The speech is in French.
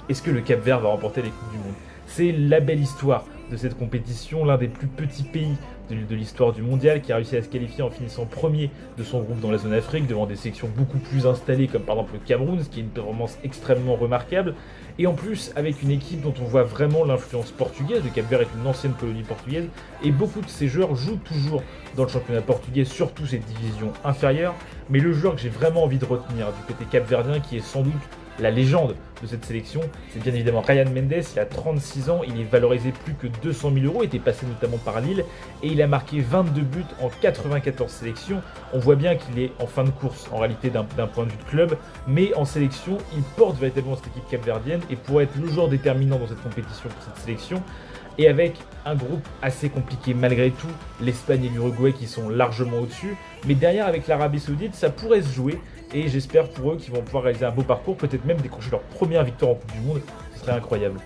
Est-ce que le Cap-Vert va remporter les Coupes du Monde? C'est la belle histoire de cette compétition, l'un des plus petits pays de l'histoire du mondial qui a réussi à se qualifier en finissant premier de son groupe dans la zone Afrique devant des sélections beaucoup plus installées comme par exemple le Cameroun, ce qui est une performance extrêmement remarquable. Et en plus avec une équipe dont on voit vraiment l'influence portugaise, le Cap-Vert est une ancienne colonie portugaise et beaucoup de ces joueurs jouent toujours dans le championnat portugais, surtout ses divisions inférieures. Mais le joueur que j'ai vraiment envie de retenir du côté capverdien qui est sans doute la légende de cette sélection, c'est bien évidemment Ryan Mendes. Il a 36 ans, il est valorisé plus que 200 000 euros, il était passé notamment par Lille et il a marqué 22 buts en 94 sélections. On voit bien qu'il est en fin de course en réalité d'un point de vue de club, mais en sélection, il porte véritablement cette équipe capverdienne et pourrait être le joueur déterminant dans cette compétition pour cette sélection. Et avec un groupe assez compliqué malgré tout, l'Espagne et l'Uruguay qui sont largement au-dessus, mais derrière avec l'Arabie Saoudite, ça pourrait se jouer et j'espère pour eux qu'ils vont pouvoir réaliser un beau parcours, peut-être même décrocher leur première victoire en Coupe du Monde, ce serait incroyable.